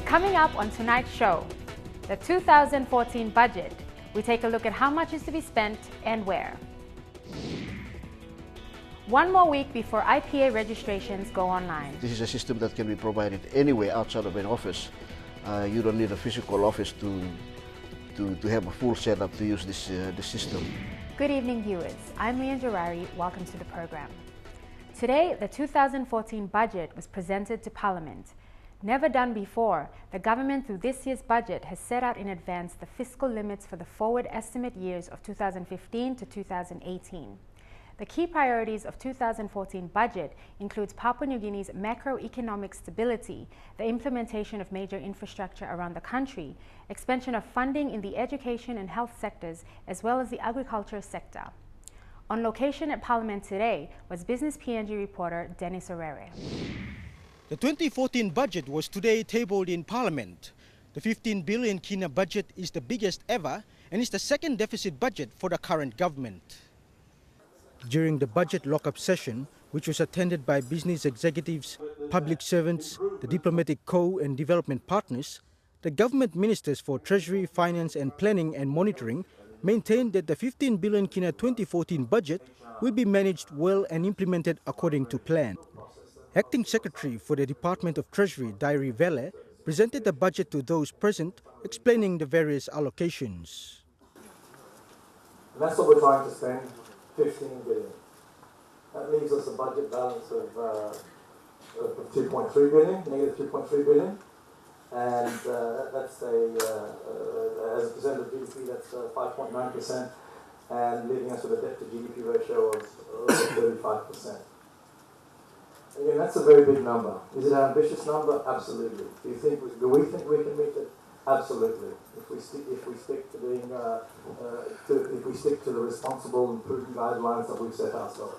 Coming up on tonight's show, the 2014 budget. We take a look at how much is to be spent and where. One more week before IPA registrations go online. This is a system that can be provided anywhere outside of an office. You don't need a physical office to have a full setup to use this system. Good evening, viewers. I'm Leanne Gerari. Welcome to the program. Today, the 2014 budget was presented to Parliament. Never done before, the government through this year's budget has set out in advance the fiscal limits for the forward estimate years of 2015 to 2018. The key priorities of 2014 budget includes Papua New Guinea's macroeconomic stability, the implementation of major infrastructure around the country, expansion of funding in the education and health sectors, as well as the agriculture sector. On location at Parliament today was Business PNG reporter Dennis Orere. The 2014 budget was today tabled in Parliament. The 15 billion kina budget is the biggest ever and is the second deficit budget for the current government. During the budget lock-up session, which was attended by business executives, public servants, the diplomatic corps and development partners, the government ministers for Treasury, Finance and Planning and Monitoring maintained that the 15 billion kina 2014 budget will be managed well and implemented according to plan. Acting Secretary for the Department of Treasury, Diary Vele, presented the budget to those present, explaining the various allocations. And that's what we're trying to spend, 15 billion. That leaves us a budget balance of 2.3 billion, negative 2.3 billion. And that's as a percent of GDP, that's 5.9%, and leaving us with a debt to GDP ratio of over 35%. Again, that's a very big number. Is it an ambitious number? Absolutely. Do we think we can meet it? Absolutely. If we stick to being, if we stick to the responsible and prudent guidelines that we've set ourselves.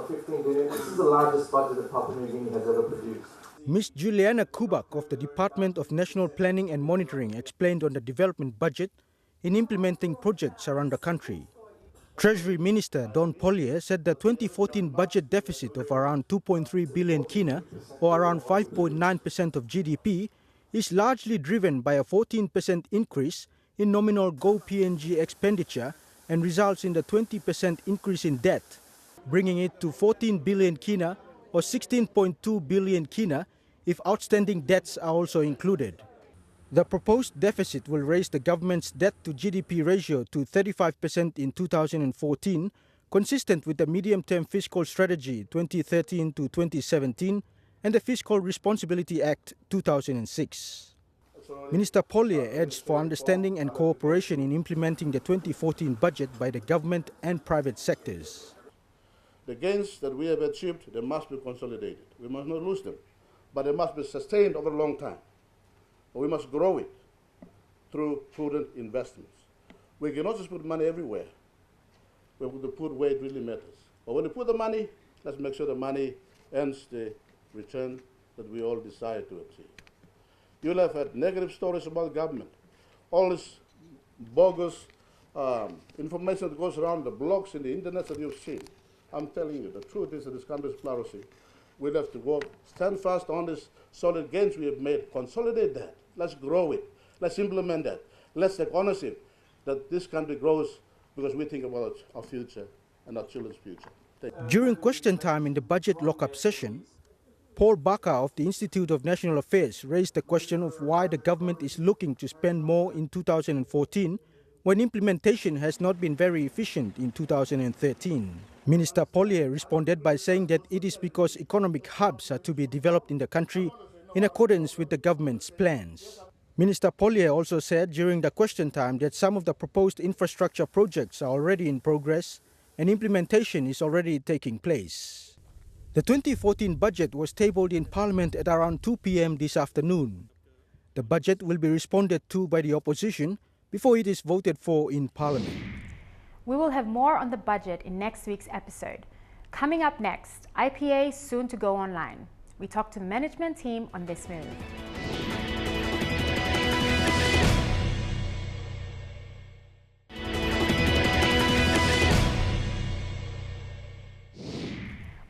15 billion. This is the largest budget that Papua New Guinea has ever produced. Ms. Juliana Kubak of the Department of National Planning and Monitoring explained on the development budget in implementing projects around the country. Treasury Minister Don Pollier said the 2014 budget deficit of around 2.3 billion kina, or around 5.9% of GDP, is largely driven by a 14% increase in nominal Go PNG expenditure and results in the 20% increase in debt, bringing it to 14 billion kina or 16.2 billion kina if outstanding debts are also included. The proposed deficit will raise the government's debt-to-GDP ratio to 35% in 2014, consistent with the Medium-Term Fiscal Strategy 2013 to 2017 and the Fiscal Responsibility Act 2006. Minister Pollier urged for understanding and cooperation in implementing the 2014 budget by the government and private sectors. The gains that we have achieved, they must be consolidated. We must not lose them, but they must be sustained over a long time. We must grow it through prudent investments. We cannot just put money everywhere. We have to put where it really matters. But when we put the money, let's make sure the money earns the return that we all desire to achieve. You'll have had negative stories about government. All this bogus information that goes around the blogs and the internet that you've seen. I'm telling you, the truth is that this country is flourishing. We'll have to go stand fast on this solid gains we have made, consolidate that. Let's grow it. Let's implement that. Let's take ownership that this country grows because we think about our future and our children's future. During question time in the budget lock-up session, Paul Baca of the Institute of National Affairs raised the question of why the government is looking to spend more in 2014 when implementation has not been very efficient in 2013. Minister Pollier responded by saying that it is because economic hubs are to be developed in the country in accordance with the government's plans. Minister Pollier also said during the question time that some of the proposed infrastructure projects are already in progress and implementation is already taking place. The 2014 budget was tabled in Parliament at around 2 p.m. this afternoon. The budget will be responded to by the opposition before it is voted for in Parliament. We will have more on the budget in next week's episode. Coming up next, IPA soon to go online. We talk to the management team on this move.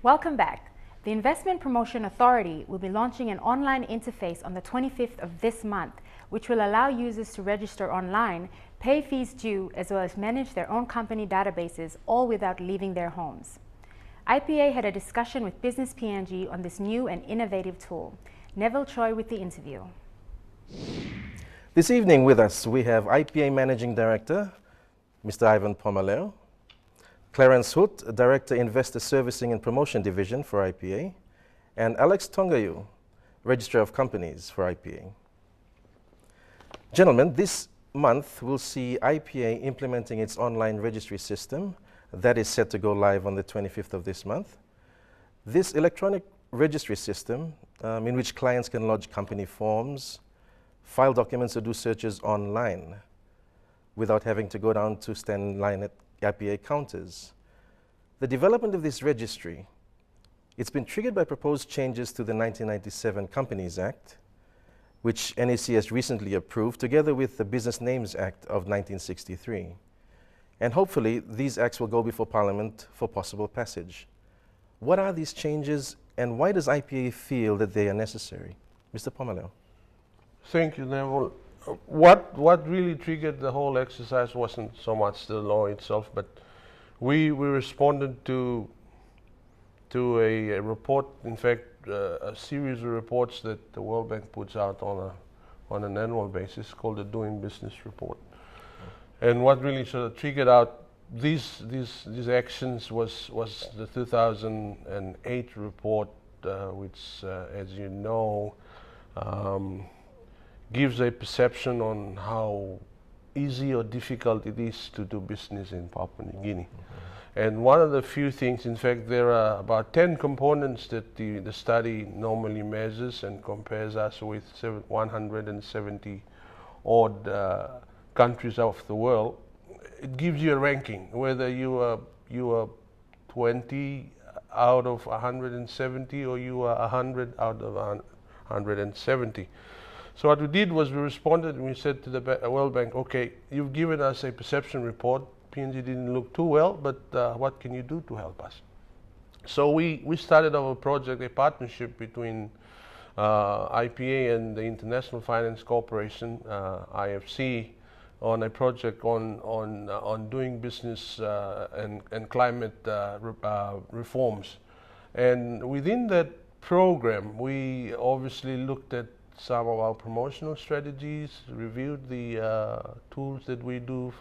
Welcome back. The Investment Promotion Authority will be launching an online interface on the 25th of this month, which will allow users to register online, pay fees due, as well as manage their own company databases, all without leaving their homes. IPA had a discussion with Business PNG on this new and innovative tool. Neville Choi with the interview. This evening with us, we have IPA Managing Director, Mr. Ivan Pomaleo, Clarence Hoot, Director, Investor Servicing and Promotion Division for IPA, and Alex Tongayu, Registrar of Companies for IPA. Gentlemen, this month we'll see IPA implementing its online registry system that is set to go live on the 25th of this month. This electronic registry system, in which clients can lodge company forms, file documents, or do searches online without having to go down to stand in line at IPA counters. The development of this registry, it's been triggered by proposed changes to the 1997 Companies Act, which NEC has recently approved, together with the Business Names Act of 1963. And hopefully, these acts will go before Parliament for possible passage. What are these changes, and why does IPA feel that they are necessary? Mr. Pomaleo. Thank you, Neville. What really triggered the whole exercise wasn't so much the law itself, but we responded to a report, in fact, a series of reports that the World Bank puts out on an annual basis called the Doing Business Report. And what really sort of triggered out these actions was the 2008 report, which, as you know, gives a perception on how easy or difficult it is to do business in Papua New Guinea. And one of the few things, in fact, there are about 10 components that the study normally measures and compares us with 170 odd countries of the world. It gives you a ranking, whether you are 20 out of 170 or you are 100 out of 170. So what we did was we responded and we said to the World Bank, okay, you've given us a perception report. PNG didn't look too well, but what can you do to help us? So we started our project, a partnership between IPA and the International Finance Corporation, IFC, on a project on doing business and climate reforms. And within that program, we obviously looked at some of our promotional strategies, reviewed the tools that we do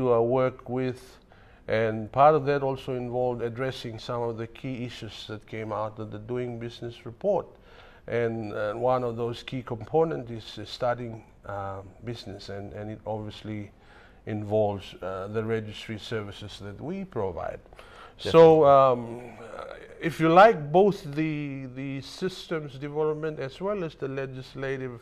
our work with, and part of that also involved addressing some of the key issues that came out of the Doing Business report. And one of those key components is starting business, and it obviously involves the registry services that we provide. Definitely. So if you like, both the systems development as well as the legislative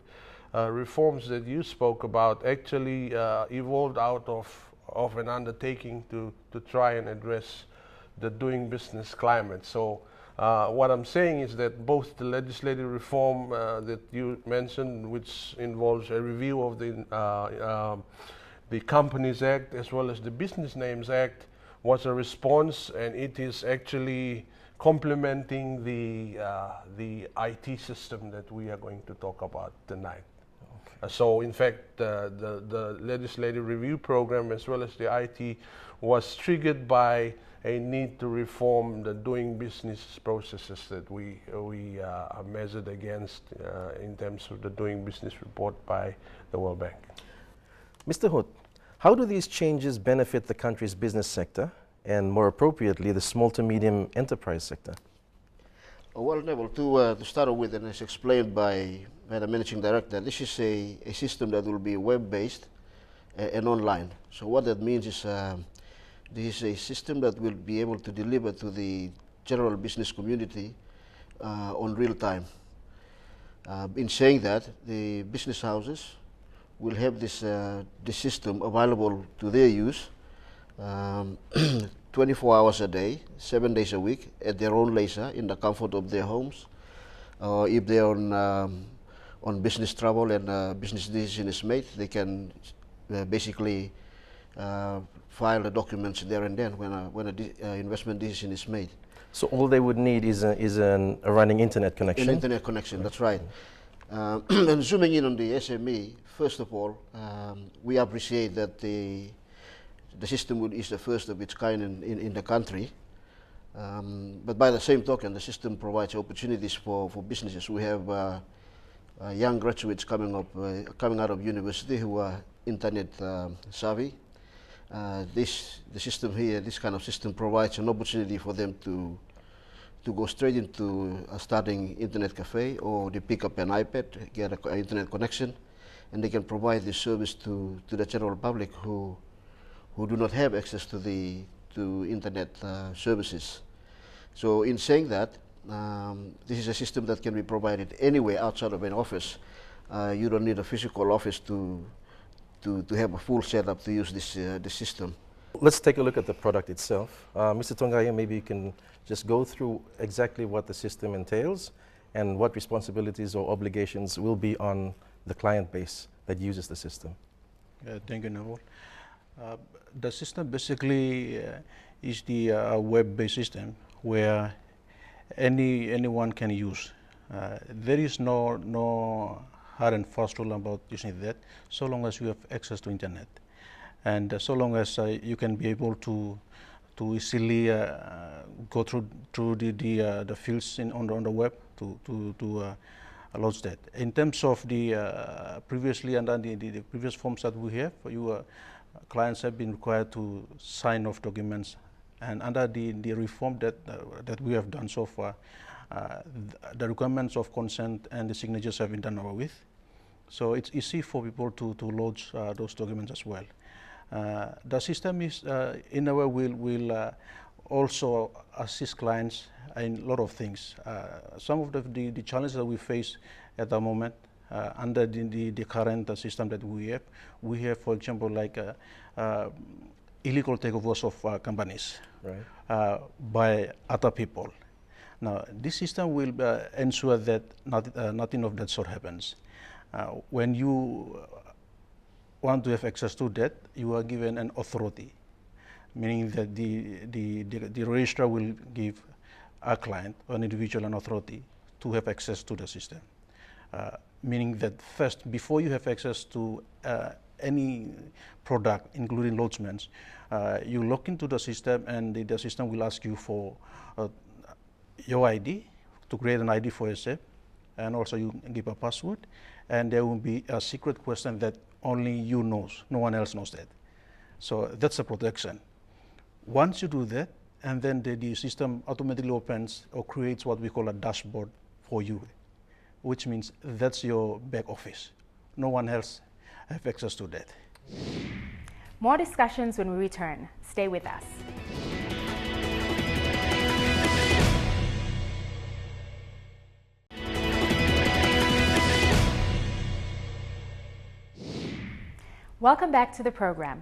reforms that you spoke about actually evolved out of an undertaking to try and address the doing business climate. So what I'm saying is that both the legislative reform that you mentioned, which involves a review of the Companies Act as well as the Business Names Act, was a response, and it is actually complementing the IT system that we are going to talk about tonight. Okay. So in fact, the legislative review program as well as the IT was triggered by a need to reform the doing business processes that we are measured against in terms of the Doing Business report by the World Bank. Mr. Hoot, how do these changes benefit the country's business sector, and more appropriately, the small to medium enterprise sector? Well, Neville, to start with, and as explained by the Managing Director, this is a system that will be web-based and online. So what that means is this is a system that will be able to deliver to the general business community on real time. In saying that, the business houses will have this system available to their use 24 hours a day, 7 days a week, at their own leisure, in the comfort of their homes. If they're on business travel and business decision is made, they can basically file the documents there and then when an investment decision is made. So all they would need is a running internet connection? An internet connection, that's right. And zooming in on the SME, first of all, we appreciate that the system is the first of its kind in the country. But by the same token, the system provides opportunities for businesses. We have young graduates coming out of university who are internet savvy. The system here, this kind of system provides an opportunity for them to go straight into starting internet cafe, or they pick up an iPad, get an internet connection, and they can provide this service to the general public who do not have access to internet services. So in saying that, this is a system that can be provided anywhere outside of an office. You don't need a physical office to have a full setup to use this system. Let's take a look at the product itself. Mr. Tongaya, maybe you can just go through exactly what the system entails and what responsibilities or obligations will be on the client base that uses the system. Thank you, Neville. The system basically is the web-based system where anyone can use. There is no hard and fast rule about using that, so long as you have access to internet, and so long as you can be able to easily go through the fields on the web to launch that. In terms of the previously under the previous forms that we have, clients have been required to sign off documents, and under the reform that we have done so far, the requirements of consent and the signatures have been done away with. So it's easy for people to lodge those documents as well. The system is in a way will also assist clients in a lot of things. Some of the challenges that we face at the moment under the current system that we have, for example, like illegal takeovers of companies, right, by other people. Now, this system will ensure that nothing of that sort happens. When you want to have access to that, you are given an authority, meaning that the registrar will give a client or an individual an authority to have access to the system. Meaning that first, before you have access to any product, including lodgements, you log into the system, and the system will ask you for your ID, to create an ID for yourself, and also you give a password, and there will be a secret question that only you knows, no one else knows that. So that's a protection. Once you do that, and then the system automatically opens or creates what we call a dashboard for you, which means that's your back office. No one else have access to that. More discussions when we return. Stay with us. Welcome back to the program.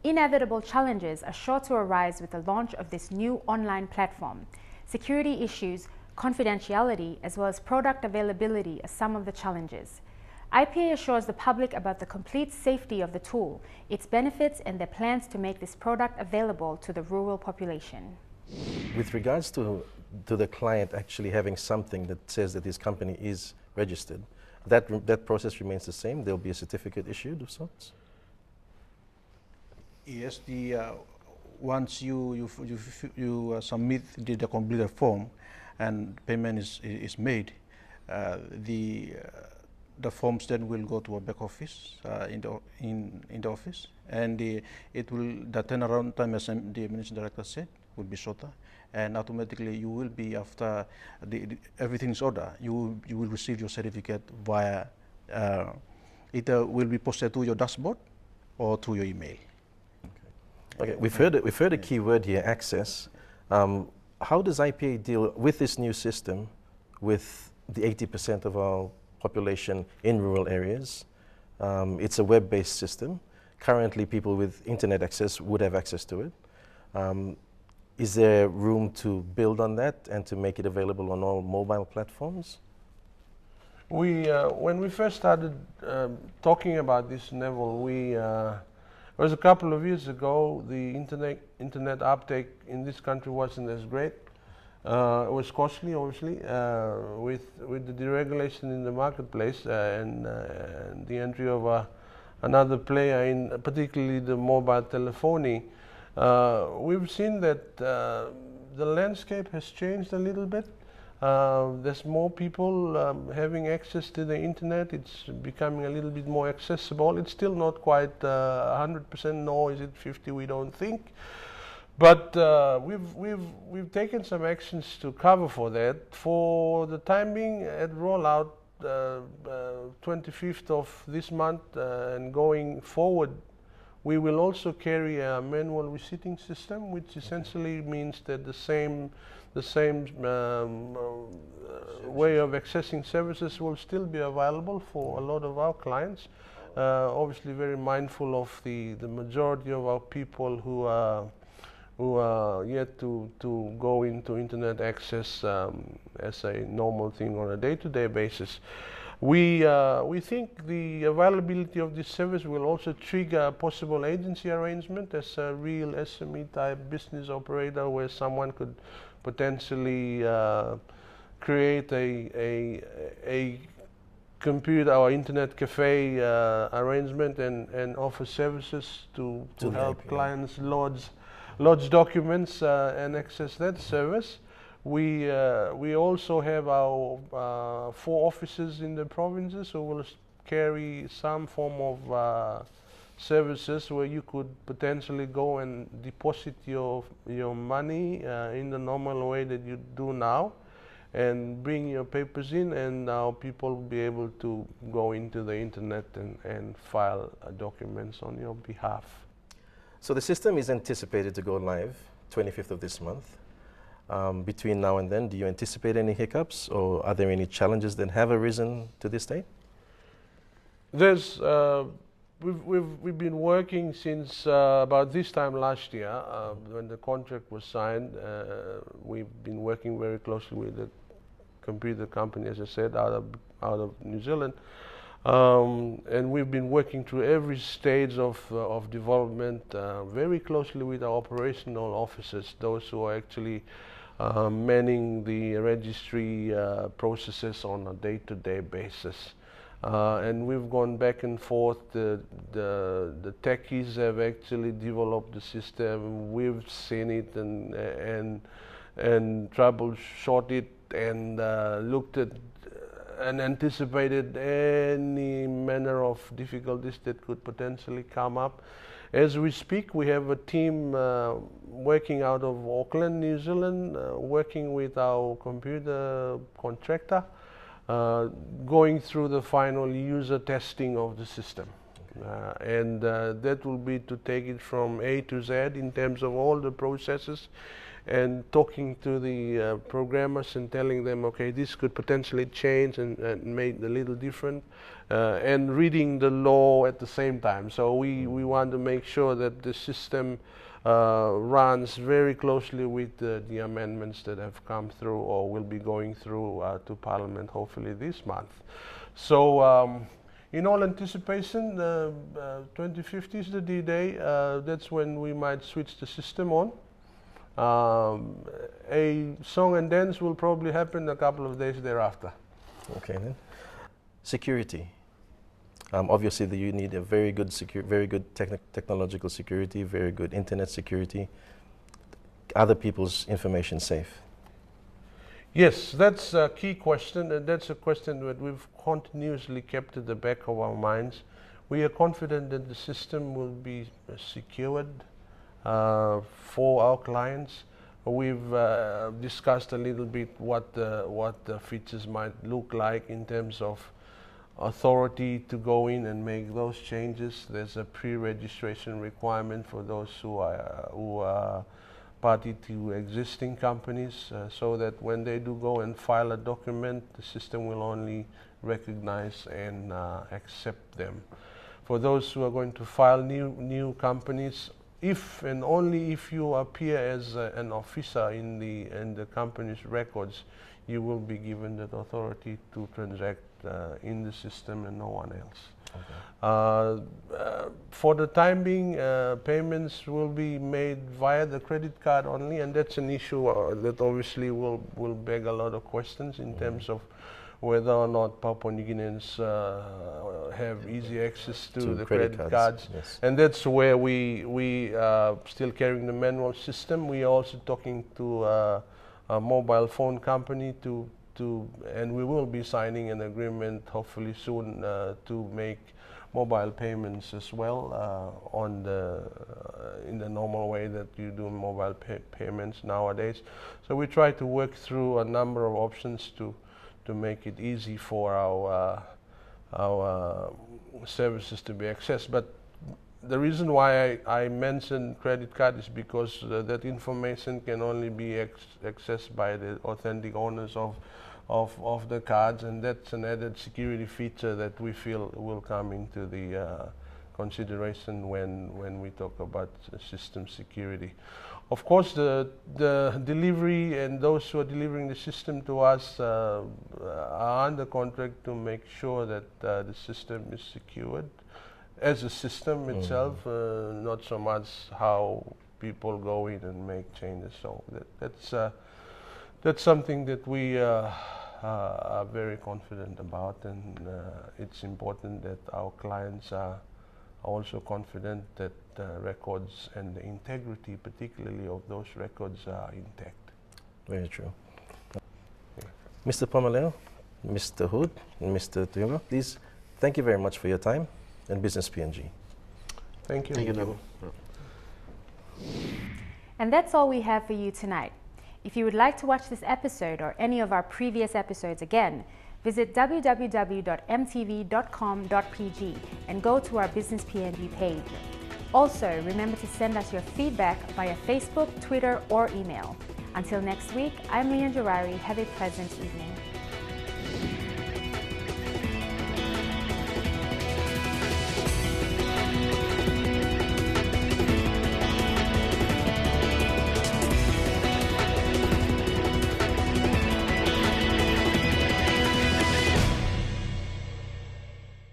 Inevitable challenges are sure to arise with the launch of this new online platform. Security issues, confidentiality, as well as product availability are some of the challenges. IPA assures the public about the complete safety of the tool, its benefits, and their plans to make this product available to the rural population. With regards to the client actually having something that says that his company is registered, that process remains the same? There'll be a certificate issued of sorts? Yes, once you submit the completed form and payment is made, the forms then will go to a back office in the office, and the turnaround time, as the managing director said, will be shorter, and automatically you will be, after everything is ordered, you will receive your certificate via either will be posted to your dashboard or to your email. Okay, we've heard a key word here, access. How does IPA deal with this new system with the 80% of our population in rural areas? It's a web-based system. Currently, people with internet access would have access to it. Is there room to build on that and to make it available on all mobile platforms? When we first started talking about this, Neville, it was a couple of years ago. The internet uptake in this country wasn't as great. It was costly, obviously, with the deregulation in the marketplace and the entry of another player in particularly the mobile telephony. We've seen that the landscape has changed a little bit. There's more people having access to the internet. It's becoming a little bit more accessible. It's still not quite 100%, nor is it 50, we don't think. But we've taken some actions to cover for that. For the time being, at rollout, 25th of this month and going forward, we will also carry a manual receipting system, which essentially means that the same way of accessing services will still be available for a lot of our clients. Obviously, very mindful of the majority of our people who are yet to go into internet access as a normal thing on a day-to-day basis. We think the availability of this service will also trigger a possible agency arrangement as a real SME type business operator, where someone could potentially create a computer or internet cafe arrangement and offer services to help clients lodge documents and access that service. We also have our 4 offices in the provinces who will carry some form of services where you could potentially go and deposit your money in the normal way that you do now, and bring your papers in, and now people will be able to go into the internet and file documents on your behalf. So the system is anticipated to go live 25th of this month. Between now and then, do you anticipate any hiccups, or are there any challenges that have arisen to this date? There's we've been working since about this time last year when the contract was signed. We've been working very closely with the computer company, as I said, out of New Zealand. And we've been working through every stage of development very closely with our operational officers, those who are actually manning the registry processes on a day-to-day basis. And we've gone back and forth. The techies have actually developed the system. We've seen it and troubleshot it and looked at and anticipated any manner of difficulties that could potentially come up. As we speak, we have a team working out of Auckland, New Zealand, working with our computer contractor, going through the final user testing of the system. And that will be to take it from A to Z in terms of all the processes, and talking to the programmers and telling them, okay, this could potentially change and make a little different, and reading the law at the same time. So we want to make sure that the system runs very closely with the amendments that have come through or will be going through to Parliament hopefully this month. So in all anticipation, 2050 is the D-Day. That's when we might switch the system on. A song and dance will probably happen a couple of days thereafter. Okay then. Security. Obviously, you need a very good technological security, very good internet security. Other people's information safe? Yes, that's a key question, and that's a question that we've continuously kept at the back of our minds. We are confident that the system will be secured for our clients. We've discussed a little bit what the features might look like in terms of authority to go in and make those changes. There's a pre-registration requirement for those who are party to existing companies, so that when they do go and file a document, the system will only recognize and accept them. For those who are going to file new companies, if and only if you appear as an officer in the company's records, you will be given that authority to transact in the system and no one else. For the time being, payments will be made via the credit card only, and that's an issue that obviously will beg a lot of questions in terms of whether or not Papua New Guineans have easy access to the credit cards. Yes. And that's where we are still carrying the manual system. We are also talking to a mobile phone company and we will be signing an agreement hopefully soon to make mobile payments as well in the normal way that you do mobile payments nowadays. So we try to work through a number of options to make it easy for our services to be accessed. But the reason why I mentioned credit card is because that information can only be accessed by the authentic owners of the cards, and that's an added security feature that we feel will come into the consideration when we talk about system security. Of course, the delivery and those who are delivering the system to us are under contract to make sure that the system is secured as a system itself, not so much how people go in and make changes. So that's something that we are very confident about, and it's important that our clients are also confident that records and the integrity, particularly of those records, are intact. Very true. Mr. Pomaleo, Mr. Hood, and Mr. Tuyunga, please, thank you very much for your time and Business PNG. Thank you. Thank you, Neville. And that's all we have for you tonight. If you would like to watch this episode or any of our previous episodes again, visit www.mtv.com.pg and go to our Business PNG page. Also, remember to send us your feedback via Facebook, Twitter, or email. Until next week, I'm Leanne Jarari. Have a pleasant evening.